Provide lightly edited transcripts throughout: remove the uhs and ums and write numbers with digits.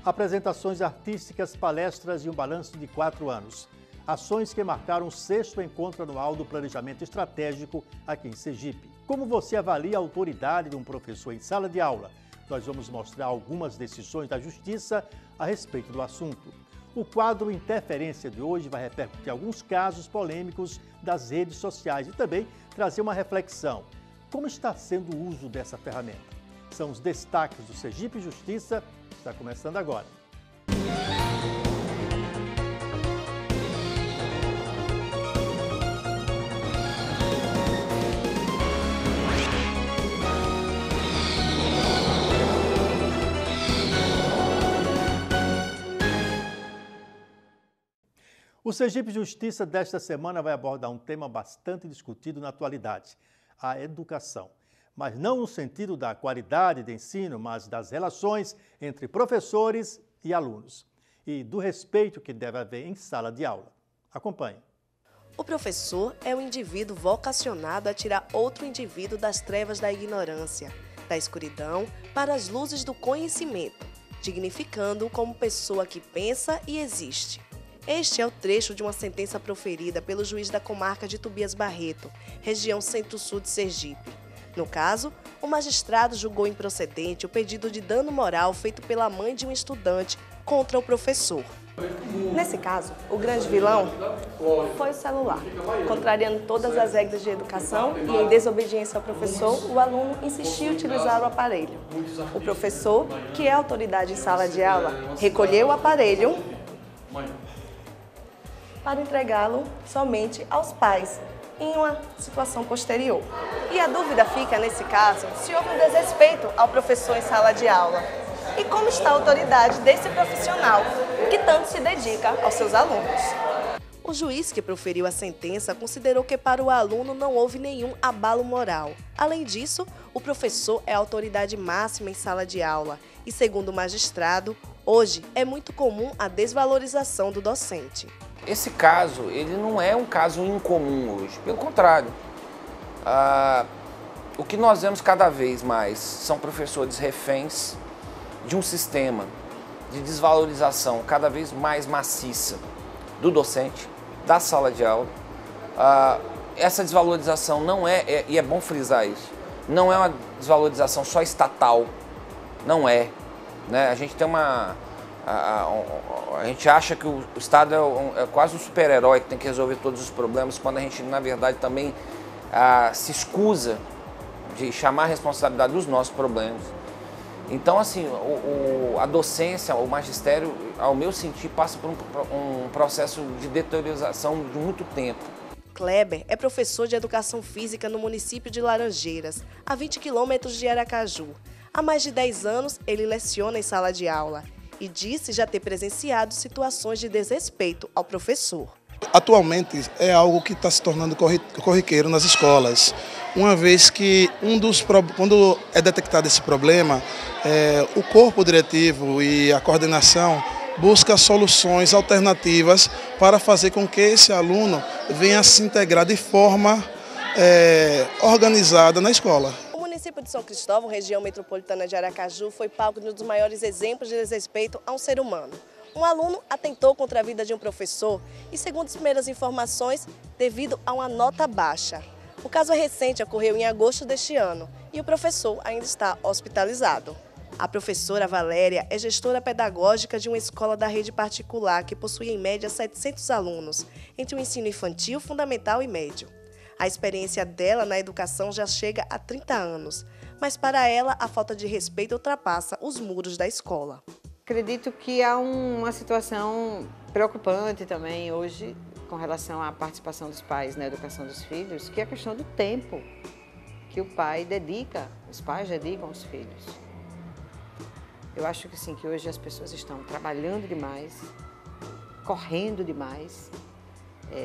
Apresentações artísticas, palestras e um balanço de 4 anos. Ações que marcaram o 6º encontro anual do Planejamento Estratégico aqui em Sergipe. Como você avalia a autoridade de um professor em sala de aula? Nós vamos mostrar algumas decisões da Justiça a respeito do assunto. O quadro Interferência de hoje vai repercutir alguns casos polêmicos das redes sociais e também trazer uma reflexão. Como está sendo o uso dessa ferramenta? São os destaques do Sergipe Justiça, que está começando agora. O Sergipe Justiça desta semana vai abordar um tema bastante discutido na atualidade, a educação. Mas não no sentido da qualidade de ensino, mas das relações entre professores e alunos. E do respeito que deve haver em sala de aula. Acompanhe. O professor é um indivíduo vocacionado a tirar outro indivíduo das trevas da ignorância, da escuridão, para as luzes do conhecimento, dignificando-o como pessoa que pensa e existe. Este é o trecho de uma sentença proferida pelo juiz da comarca de Tobias Barreto, região centro-sul de Sergipe. No caso, o magistrado julgou improcedente o pedido de dano moral feito pela mãe de um estudante contra o professor. Nesse caso, o grande vilão foi o celular. Contrariando todas as regras de educação e em desobediência ao professor, o aluno insistiu em utilizar o aparelho. O professor, que é autoridade em sala de aula, recolheu o aparelho para entregá-lo somente aos pais, em uma situação posterior. E a dúvida fica, nesse caso, se houve um desrespeito ao professor em sala de aula. E como está a autoridade desse profissional, que tanto se dedica aos seus alunos. O juiz que proferiu a sentença considerou que para o aluno não houve nenhum abalo moral. Além disso, o professor é a autoridade máxima em sala de aula e, segundo o magistrado, hoje é muito comum a desvalorização do docente. Esse caso, ele não é um caso incomum hoje, pelo contrário. O que nós vemos cada vez mais são professores reféns de um sistema de desvalorização cada vez mais maciça do docente, da sala de aula. Essa desvalorização não é, e é bom frisar isso, não é uma desvalorização só estatal, não é. Né? A gente tem a gente acha que o Estado é quase um super-herói que tem que resolver todos os problemas, quando a gente, na verdade, também se escusa de chamar a responsabilidade dos nossos problemas. Então, assim, a docência, o magistério, ao meu sentir, passa por um processo de deteriorização de muito tempo. Kleber é professor de Educação Física no município de Laranjeiras, a 20 quilômetros de Aracaju. Há mais de 10 anos, ele leciona em sala de aula e disse já ter presenciado situações de desrespeito ao professor. Atualmente é algo que está se tornando corriqueiro nas escolas, uma vez que quando é detectado esse problema, o corpo diretivo e a coordenação busca soluções alternativas para fazer com que esse aluno venha a se integrar de forma organizada na escola. O município de São Cristóvão, região metropolitana de Aracaju, foi palco de um dos maiores exemplos de desrespeito a um ser humano. Um aluno atentou contra a vida de um professor e, segundo as primeiras informações, devido a uma nota baixa. O caso recente ocorreu em agosto deste ano e o professor ainda está hospitalizado. A professora Valéria é gestora pedagógica de uma escola da rede particular que possui em média 700 alunos, entre o ensino infantil, fundamental e médio. A experiência dela na educação já chega a 30 anos, mas para ela a falta de respeito ultrapassa os muros da escola. Acredito que há uma situação preocupante também hoje com relação à participação dos pais na educação dos filhos, que é a questão do tempo que o pai dedica, os pais dedicam aos filhos. Eu acho que sim, que hoje as pessoas estão trabalhando demais, correndo demais,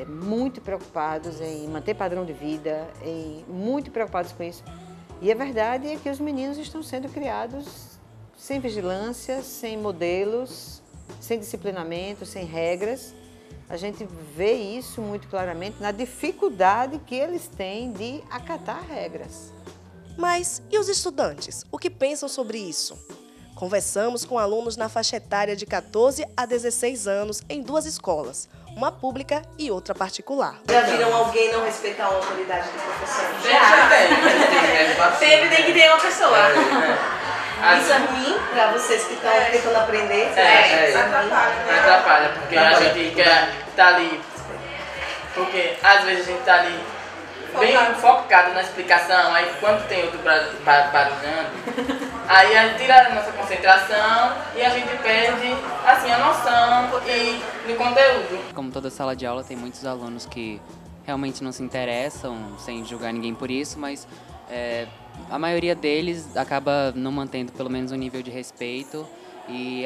muito preocupados em manter padrão de vida, muito preocupados com isso. E a verdade é que os meninos estão sendo criados sem vigilância, sem modelos, sem disciplinamento, sem regras. A gente vê isso muito claramente na dificuldade que eles têm de acatar regras. Mas e os estudantes? O que pensam sobre isso? Conversamos com alunos na faixa etária de 14 a 16 anos em 2 escolas, uma pública e outra particular. Já viram alguém não respeitar a autoridade do professor? Sempre tem que ter uma pessoa. Isso é ruim para vocês que estão tentando aprender? Atrapalha, porque a gente quer estar ali, porque às vezes a gente está ali bem focado na explicação, aí quando tem outro barulhando, aí a gente tira a nossa concentração e a gente perde assim, a noção do conteúdo. Como toda sala de aula, tem muitos alunos que realmente não se interessam, sem julgar ninguém por isso, mas a maioria deles acaba não mantendo pelo menos um nível de respeito e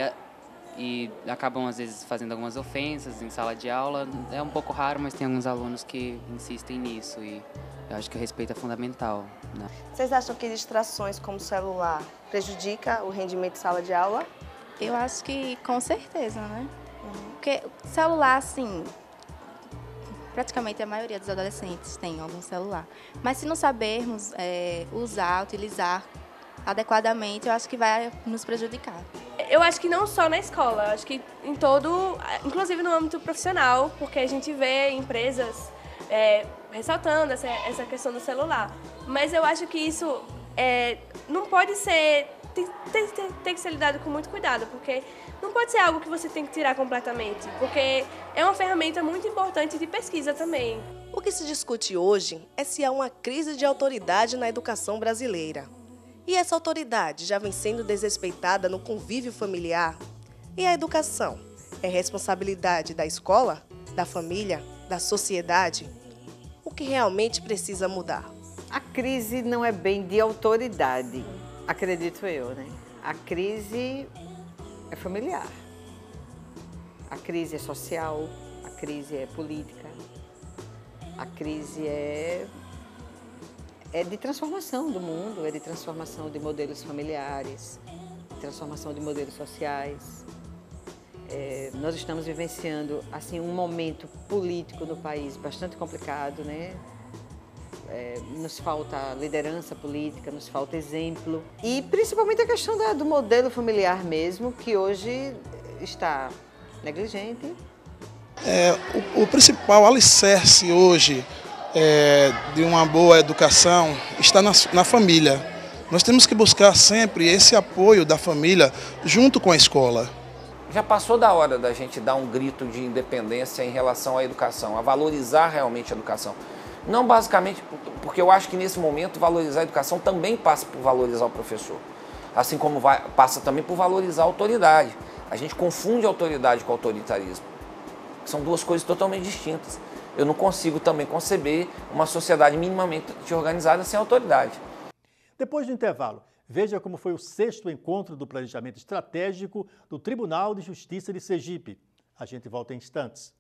acabam às vezes fazendo algumas ofensas em sala de aula. É um pouco raro, mas tem alguns alunos que insistem nisso e eu acho que o respeito é fundamental, né? Vocês acham que distrações como o celular prejudica o rendimento de sala de aula? Eu acho que com certeza, né? Porque o celular, assim, praticamente a maioria dos adolescentes tem algum celular. Mas se não sabermos utilizar adequadamente, eu acho que vai nos prejudicar. Eu acho que não só na escola, acho que em todo, inclusive no âmbito profissional, porque a gente vê empresas ressaltando essa questão do celular. Mas eu acho que isso não pode ser, tem que ser lidado com muito cuidado, porque não pode ser algo que você tem que tirar completamente, porque é uma ferramenta muito importante de pesquisa também. O que se discute hoje é se há uma crise de autoridade na educação brasileira. E essa autoridade já vem sendo desrespeitada no convívio familiar? E a educação é responsabilidade da escola, da família, da sociedade? O que realmente precisa mudar? A crise não é bem de autoridade, acredito eu, né? A crise é familiar. A crise é social, a crise é política, a crise é de transformação do mundo, é de transformação de modelos familiares, de transformação de modelos sociais. Nós estamos vivenciando assim, um momento político no país bastante complicado, né? Nos falta liderança política, nos falta exemplo. E principalmente a questão do modelo familiar mesmo, que hoje está negligente. O principal alicerce hoje de uma boa educação está na família. Nós temos que buscar sempre esse apoio da família junto com a escola. Já passou da hora da gente dar um grito de independência em relação à educação, a valorizar realmente a educação. Não basicamente, porque eu acho que nesse momento valorizar a educação também passa por valorizar o professor. Assim como passa também por valorizar a autoridade. A gente confunde autoridade com autoritarismo. São duas coisas totalmente distintas. Eu não consigo também conceber uma sociedade minimamente organizada sem autoridade. Depois do intervalo, veja como foi o 6º encontro do Planejamento Estratégico do Tribunal de Justiça de Sergipe. A gente volta em instantes.